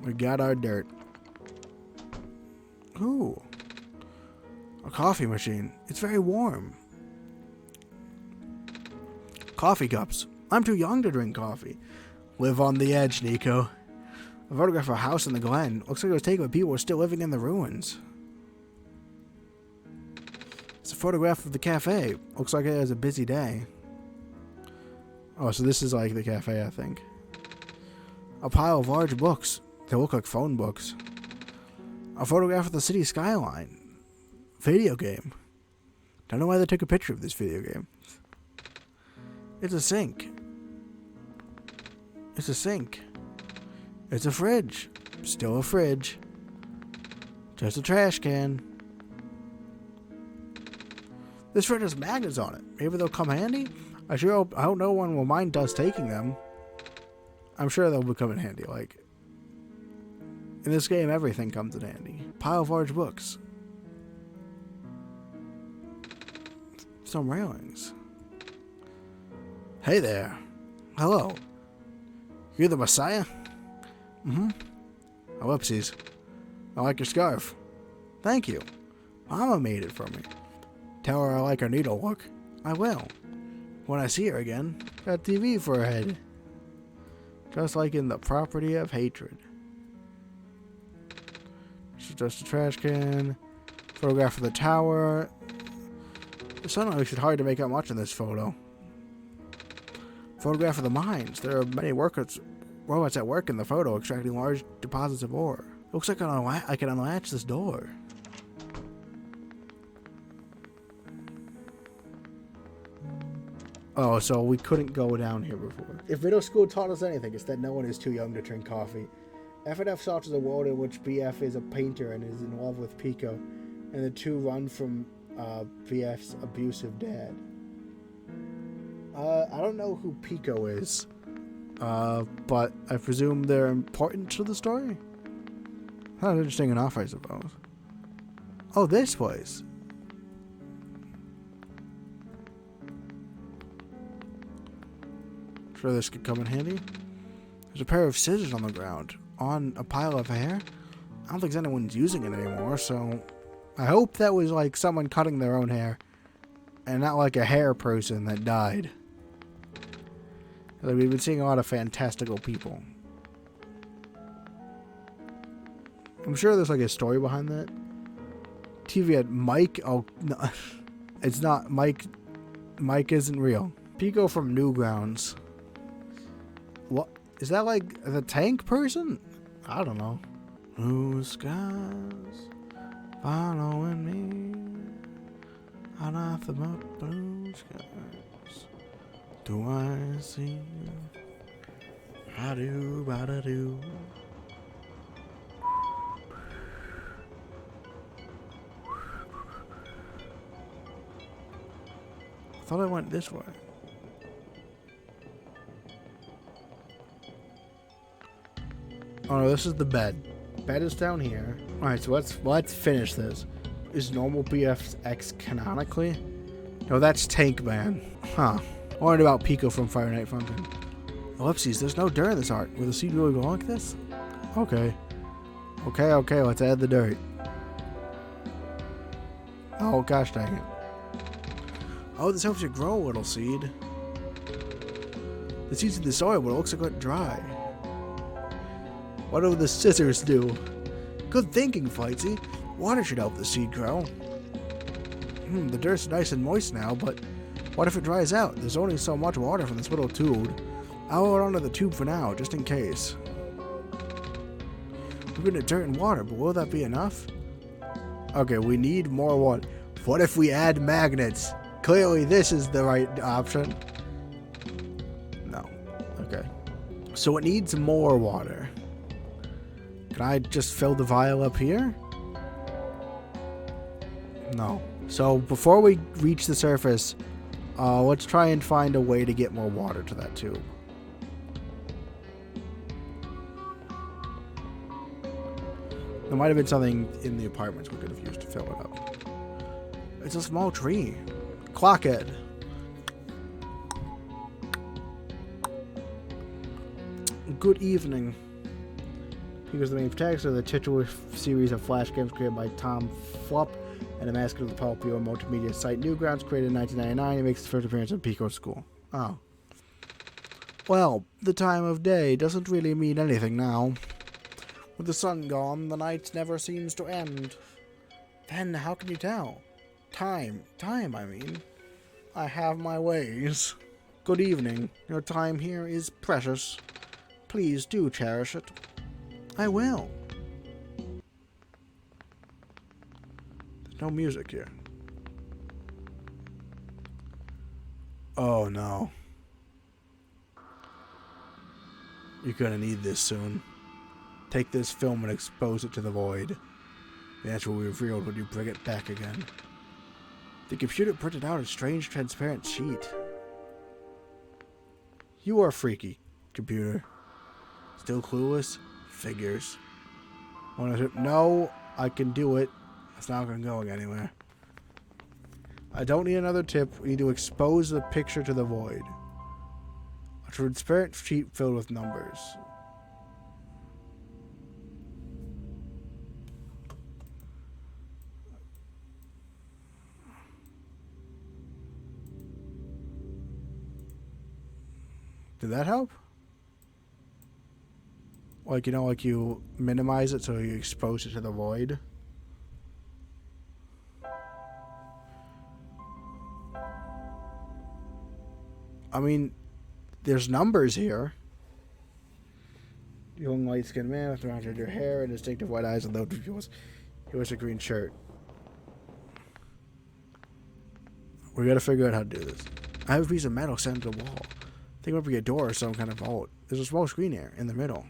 We got our dirt. Ooh. A coffee machine. It's very warm. Coffee cups. I'm too young to drink coffee. Live on the edge, Nico. A photograph of a house in the Glen. Looks like it was taken when people were still living in the ruins. It's a photograph of the cafe. Looks like it was a busy day. Oh, so this is like the cafe, I think. A pile of large books. They look like phone books. A photograph of the city skyline. Video game. Don't know why they took a picture of this video game. It's a sink. It's a sink. It's a fridge. Still a fridge. Just a trash can. This fridge has magnets on it. Maybe they'll come handy? I hope no one will mind us taking them. I'm sure they'll become in handy. Like, in this game, everything comes in handy. Pile of large books. Some railings. Hey there. Hello. You're the Messiah? Mm-hmm. Oh, whoopsies. I like your scarf. Thank you. Mama made it for me. Tell her I like her needle look. I will. When I see her again, got TV for her head. Just like in The Property of Hatred. This is just a trash can. Photograph of the tower. The sunlight makes it hard to make out much in this photo. Photograph of the mines. There are many robots at work in the photo extracting large deposits of ore. Looks like I can unlatch this door. Oh, so we couldn't go down here before. If middle school taught us anything, it's that no one is too young to drink coffee. F&F solves a world in which BF is a painter and is in love with Pico, and the two run from BF's abusive dad. I don't know who Pico is, but I presume they're important to the story? Not interesting enough, I suppose. Oh, this place. Sure this could come in handy. There's a pair of scissors on the ground, on a pile of hair. I don't think anyone's using it anymore, so I hope that was like someone cutting their own hair, and not like a hair person that died. Like, we've been seeing a lot of fantastical people. I'm sure there's like a story behind that. TV at Mike. Oh, no. It's not Mike. Mike isn't real. Pico from Newgrounds. What? Is that like the tank person? I don't know. Blue skies following me. I nothing but blue skies. Do I see you? I do, I do. I thought I went this way. Oh no, this is the bed. Bed is down here. Alright, so let's finish this. Is normal BFX canonically? No, that's Tank Man. Huh. I learned about Pico from Friday Night Funkin'. Ellipses, there's no dirt in this art. Will the seed really go like this? Okay. Okay, let's add the dirt. Oh, gosh dang it. Oh, this helps you grow a little seed. The seed's in the soil, but it looks like it's dry. What do the scissors do? Good thinking, Flightsy. Water should help the seed grow. The dirt's nice and moist now, but what if it dries out? There's only so much water from this little tube. I'll hold onto the tube for now, just in case. We're gonna dirt and water, but will that be enough? Okay, we need more water. What if we add magnets? Clearly this is the right option. No. Okay. So it needs more water. Can I just fill the vial up here? No. So before we reach the surface, let's try and find a way to get more water to that tube. There might have been something in the apartments we could have used to fill it up. It's a small tree. Clockhead. Good evening. Pico's the main protagonist of the titular series of Flash games created by Tom Flupp and a mascot of the popular multimedia site Newgrounds, created in 1999. It makes its first appearance in Pico School. Oh. Well, the time of day doesn't really mean anything now. With the sun gone, the night never seems to end. Then how can you tell? Time, I mean. I have my ways. Good evening. Your time here is precious. Please do cherish it. I will. There's no music here. Oh no. You're gonna need this soon. Take this film and expose it to the void. The answer will be revealed when you bring it back again. The computer printed out a strange transparent sheet. You are freaky, computer. Still clueless? Figures. No, I can do it. It's not going anywhere. I don't need another tip. We need to expose the picture to the void. A transparent sheet filled with numbers. Did that help? Like, you know, like you minimize it so you expose it to the void. I mean, there's numbers here. Young light-skinned man with rounded hair and distinctive white eyes and low pupils. He wears a green shirt. We gotta figure out how to do this. I have a piece of metal set into the wall. I think it might be a door or some kind of vault. There's a small screen here in the middle.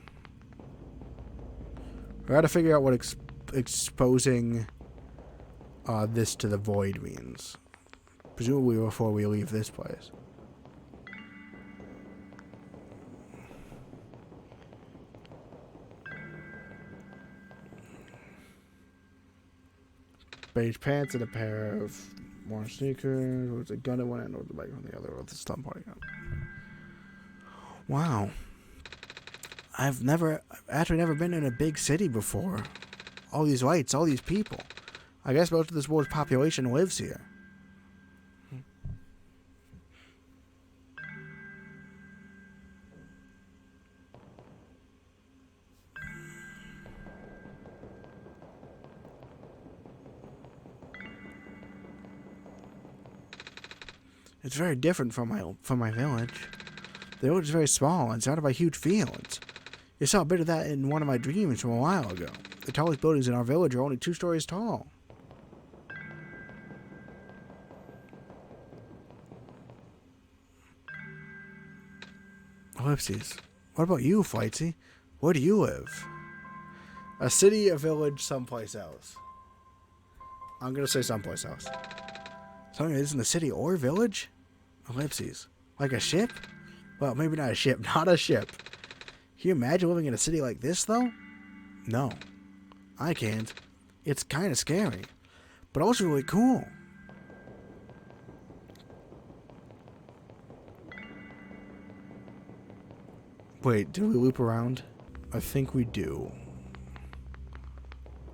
We gotta figure out what exposing this to the void means. Presumably before we leave this place. Beige pants and a pair of more sneakers. With a gun in one hand or the bike on the other with a stun party gun. Wow. I've actually never been in a big city before. All these lights, all these people. I guess most of this world's population lives here. It's very different from my village. The village is very small and surrounded by huge fields. You saw a bit of that in one of my dreams from a while ago. The tallest buildings in our village are only 2 stories tall. Ellipses. What about you, Flightsy? Where do you live? A city, a village, someplace else. I'm gonna say someplace else. Something that isn't a city or village? Ellipses. Like a ship? Well, maybe not a ship. Not a ship. Can you imagine living in a city like this, though? No. I can't. It's kind of scary. But also really cool. Wait, did we loop around? I think we do.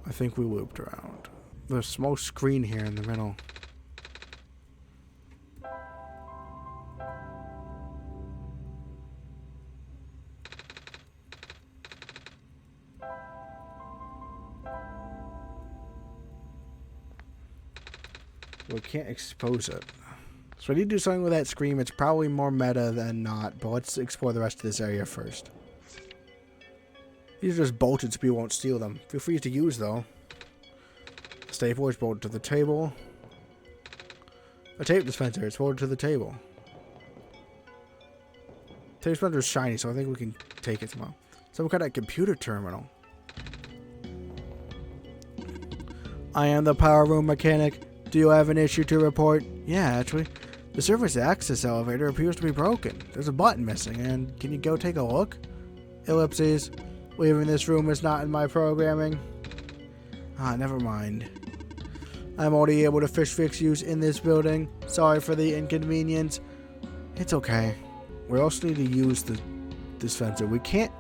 I think we looped around. There's a small screen here in the middle. We can't expose it. So I need to do something with that scream. It's probably more meta than not, but let's explore the rest of this area first. These are just bolted so people won't steal them. Feel free to use, though. Staple is bolted to the table. A tape dispenser is bolted to the table. Tape dispenser is shiny, so I think we can take it tomorrow. Some kind of computer terminal. I am the power room mechanic. Do you have an issue to report? Yeah, actually. The surface access elevator appears to be broken. There's a button missing, and can you go take a look? Ellipses. Leaving this room is not in my programming. Ah, never mind. I'm already able to fix use in this building. Sorry for the inconvenience. It's okay. We also need to use the dispenser. We can't...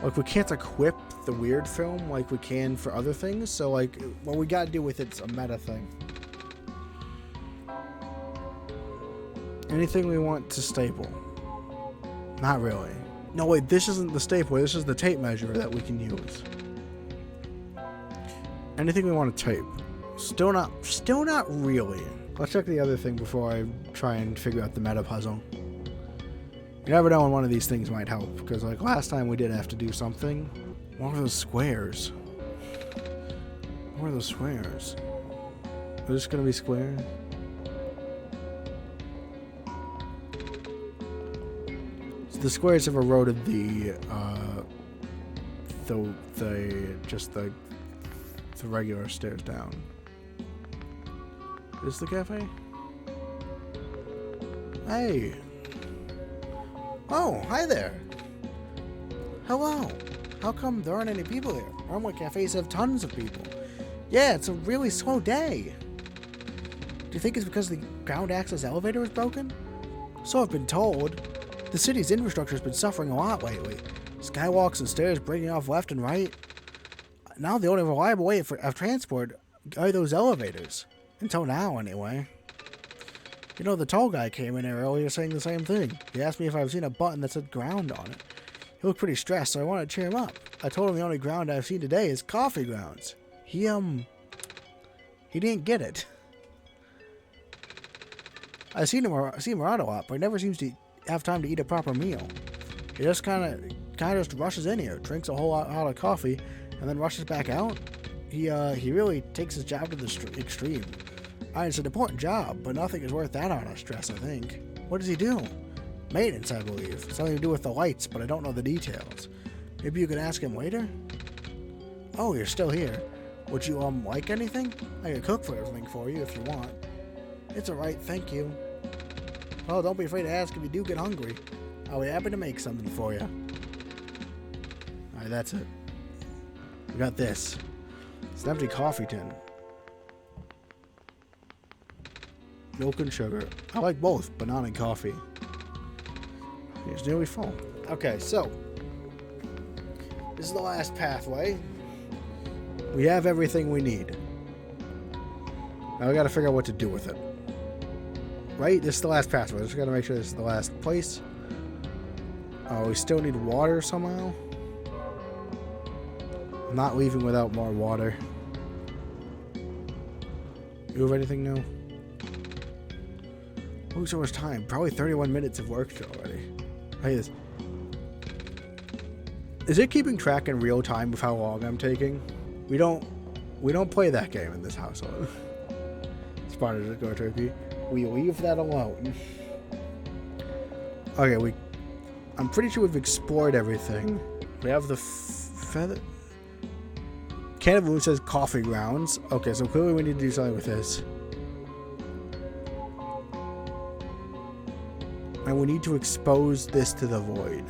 Look, we can't equip the weird film like we can for other things. So like what we gotta do with it's a meta thing. Anything we want to staple? Not really. No wait, this isn't the staple. This is the tape measure that we can use. Anything we want to tape? Still not really. Let's check the other thing before I try and figure out the meta puzzle. You never know when one of these things might help, because like last time we did have to do something. What are those squares? What are those squares? Are this gonna be square? So the squares have eroded the regular stairs down. Is the cafe? Hey. Oh, hi there. Hello. How come there aren't any people here? Normal cafes have tons of people. Yeah, it's a really slow day. Do you think it's because the ground access elevator is broken? So I've been told. The city's infrastructure has been suffering a lot lately. Skywalks and stairs breaking off left and right. Now the only reliable way of transport are those elevators. Until now, anyway. You know, the tall guy came in here earlier saying the same thing. He asked me if I've seen a button that said ground on it. He looked pretty stressed, so I wanted to cheer him up. I told him the only ground I've seen today is coffee grounds. He didn't get it. I see him around a lot, but he never seems to have time to eat a proper meal. He just kind of just rushes in here, drinks a whole lot of coffee, and then rushes back out. He really takes his job to the extreme. It's an important job, but nothing is worth that amount of stress, I think. What does he do? Maintenance, I believe. Something to do with the lights, but I don't know the details. Maybe you could ask him later? Oh, you're still here. Would you, like anything? I could cook for everything for you if you want. It's alright, thank you. Well, don't be afraid to ask if you do get hungry. I'll be happy to make something for you. Alright, that's it. We got this. It's an empty coffee tin. Milk and sugar. I like both, but not in coffee. It's nearly full. Okay, so this is the last pathway. We have everything we need. Now we gotta figure out what to do with it. Right? This is the last pathway. Just gotta make sure this is the last place. Oh, we still need water somehow. I'm not leaving without more water. You have anything new? Oh, so much time. Probably 31 minutes of work already. Hey, this. Is it keeping track in real time of how long I'm taking? We don't play that game in this household. Spotted to go turkey. We leave that alone. Okay, I'm pretty sure we've explored everything. We have the feather. Can of Moon says coffee grounds. Okay, so clearly we need to do something with this. And we need to expose this to the void.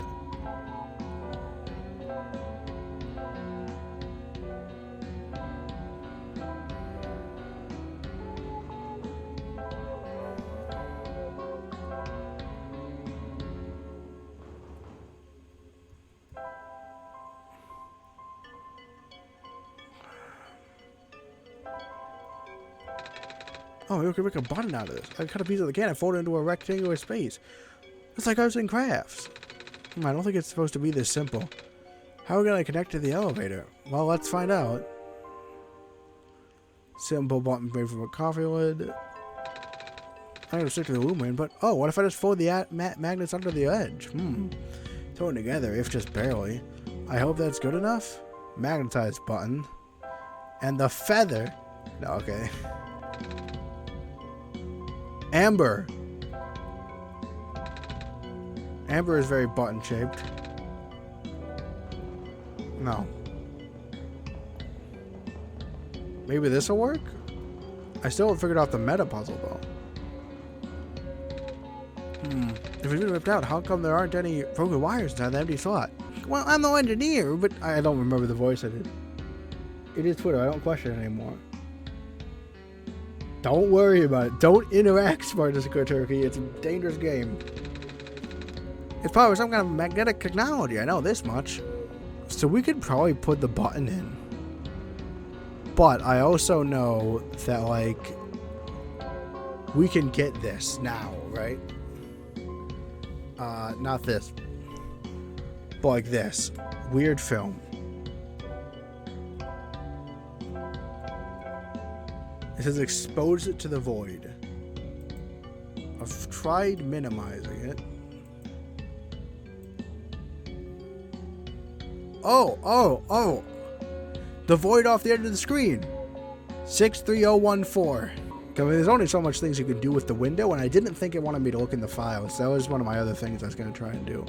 Oh, you can make a button out of this. I cut a piece of the can and fold it into a rectangular space. It's like arts and crafts. I don't think it's supposed to be this simple. How are we going to connect to the elevator? Well, let's find out. Simple button made from a coffee lid. I'm going to stick to the aluminum, but oh, what if I just fold the magnets under the edge? Throw it together, if just barely. I hope that's good enough. Magnetized button. And the feather. No, okay. Amber. Amber is very button shaped. No. Maybe this will work? I still haven't figured out the meta puzzle though. If it's been ripped out, how come there aren't any broken wires inside the empty slot? Well, I'm no engineer, but I don't remember the voice I did. It is Twitter, I don't question it anymore. Don't worry about it. Don't interact, Spartacus Turkey. It's a dangerous game. It's probably some kind of magnetic technology. I know this much. So we could probably put the button in. But I also know that, like, we can get this now, right? Not this. But like this. Weird film. It says expose it to the void. I've tried minimizing it. Oh. The void off the end of the screen. 63014. I mean, there's only so much things you can do with the window, and I didn't think it wanted me to look in the files. That was one of my other things I was going to try and do.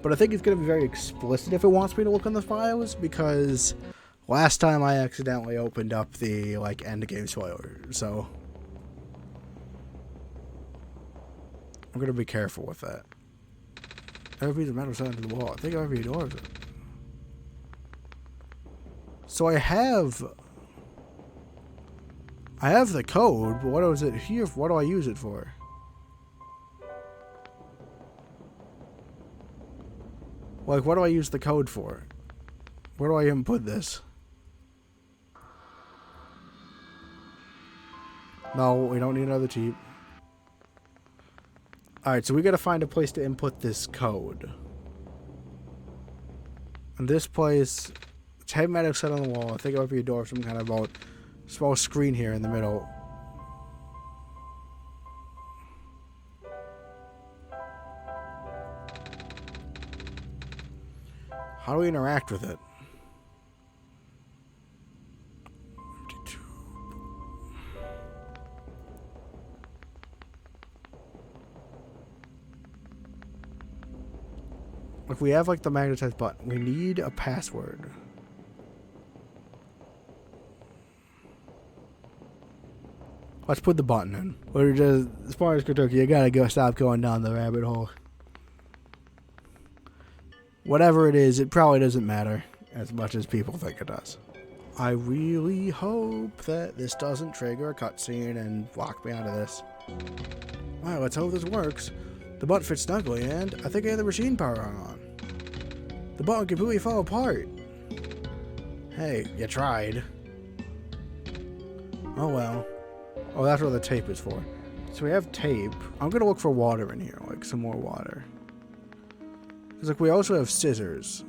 But I think it's going to be very explicit if it wants me to look in the files, because last time I accidentally opened up the, like, end game spoiler, so I'm going to be careful with that. Every piece of metal set into the wall. I think every door is it. So I have the code, but what is it here? What do I use it for? Like, what do I use the code for? Where do I input this? No, we don't need another cheat. Alright, so we gotta find a place to input this code. And this place, it's heavy metal set on the wall. I think it might be a door, some kind of small screen here in the middle. How do we interact with it? Empty tube. If we have like the magnetized button, we need a password. Let's put the button in. We're just, as far as Kentucky, you gotta stop going down the rabbit hole. Whatever it is, it probably doesn't matter as much as people think it does. I really hope that this doesn't trigger a cutscene and lock me out of this. Alright, let's hope this works. The button fits snugly, and I think I have the machine power on. The button completely fell apart. Hey, you tried. Oh well. Oh, that's what the tape is for. So we have tape. I'm gonna look for water in here, like some more water. Because, like, we also have scissors.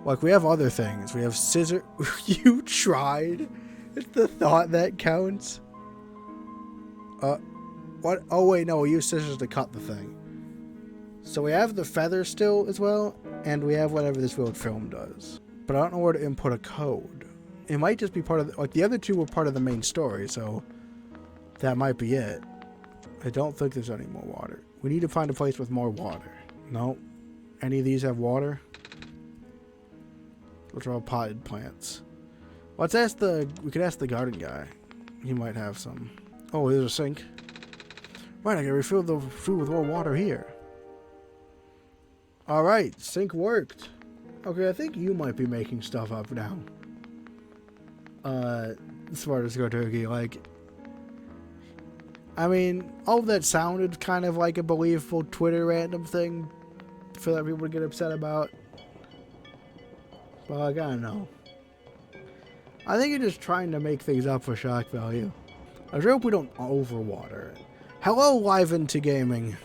Like, we have other things. We have scissors. You tried? It's the thought that counts. What? Oh, wait, no. We use scissors to cut the thing. So we have the feather still as well. And we have whatever this weird film does. But I don't know where to input a code. It might just be part of... like, the other two were part of the main story, so... that might be it. I don't think there's any more water. We need to find a place with more water. No. Any of these have water? Those are all potted plants. Let's ask we could ask the garden guy. He might have some. Oh, there's a sink. Right, I can refill the food with more water here. Alright, sink worked. Okay, I think you might be making stuff up now. Smart as go turkey, like... I mean, all of that sounded kind of like a believable Twitter random thing for that people to get upset about. But I gotta know. I think you're just trying to make things up for shock value. I sure hope we don't overwater it. Hello, Live Into Gaming.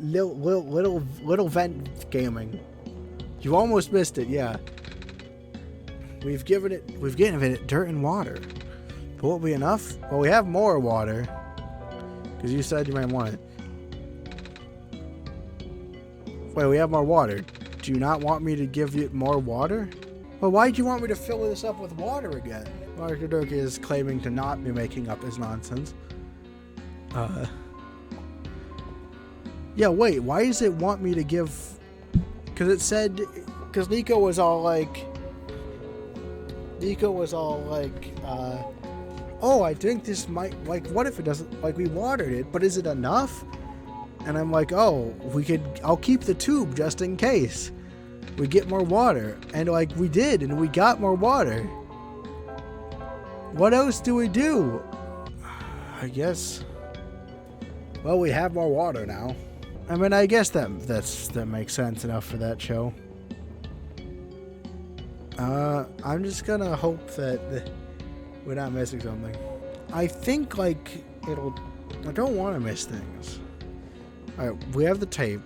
Little Vent Gaming. You almost missed it, yeah. We've given it dirt and water. Will it be enough? Well, we have more water. Because you said you might want it. Wait, we have more water. Do you not want me to give you more water? Well, why do you want me to fill this up with water again? Mark Durkee is claiming to not be making up his nonsense. Yeah, wait, why does it want me to give... Because it said... Because Nico was all like... oh, I think this might... Like, what if it doesn't... Like, we watered it, but is it enough? And I'm like, oh, I'll keep the tube just in case we get more water. And, like, we did, and we got more water. What else do we do? I guess... Well, we have more water now. I mean, I guess that makes sense enough for that show. I'm just gonna hope that we're not missing something. I think, like, I don't want to miss things. Alright, we have the tape.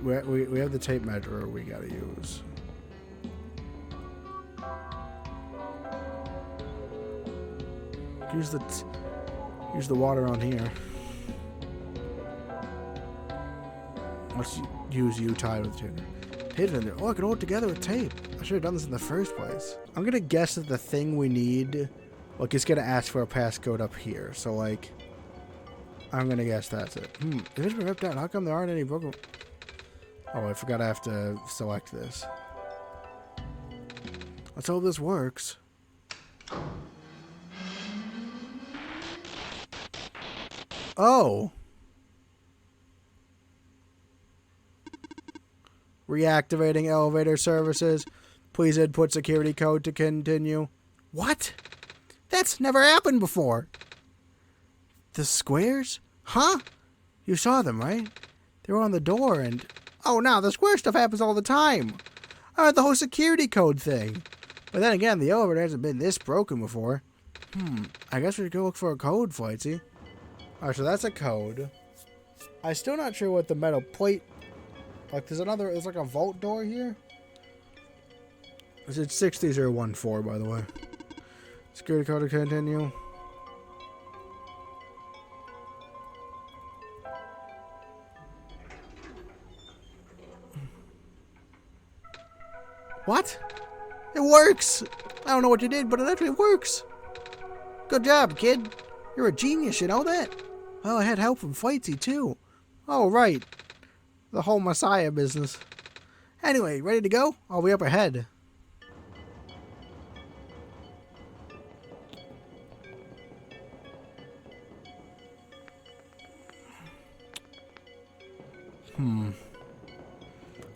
We have the tape measure we gotta use. Use the water on here. Let's use U tied with tape. Tape's in there. Oh, I can hold it together with tape. I should have done this in the first place. I'm gonna guess that the thing we need, like, it's gonna ask for a passcode up here. So, like, I'm gonna guess that's it. If it's been ripped out, how come there aren't any broken? Oh, I forgot I have to select this. Let's hope this works. Oh. Reactivating elevator services. Please input security code to continue. What? That's never happened before. The squares? Huh? You saw them, right? They were on the door and... Oh, no, the square stuff happens all the time. The whole security code thing. But then again, the elevator hasn't been this broken before. I guess we should go look for a code, Flightsy. Alright, so that's a code. I'm still not sure what the metal plate... Like, there's like a vault door here. It's 60014, by the way. Security code to continue. What? It works! I don't know what you did, but it actually works! Good job, kid. You're a genius, you know that? Well, I had help from Flightsy, too. Oh, right. The whole Messiah business. Anyway, ready to go? I'll be up ahead.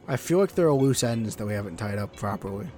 I feel like there are loose ends that we haven't tied up properly.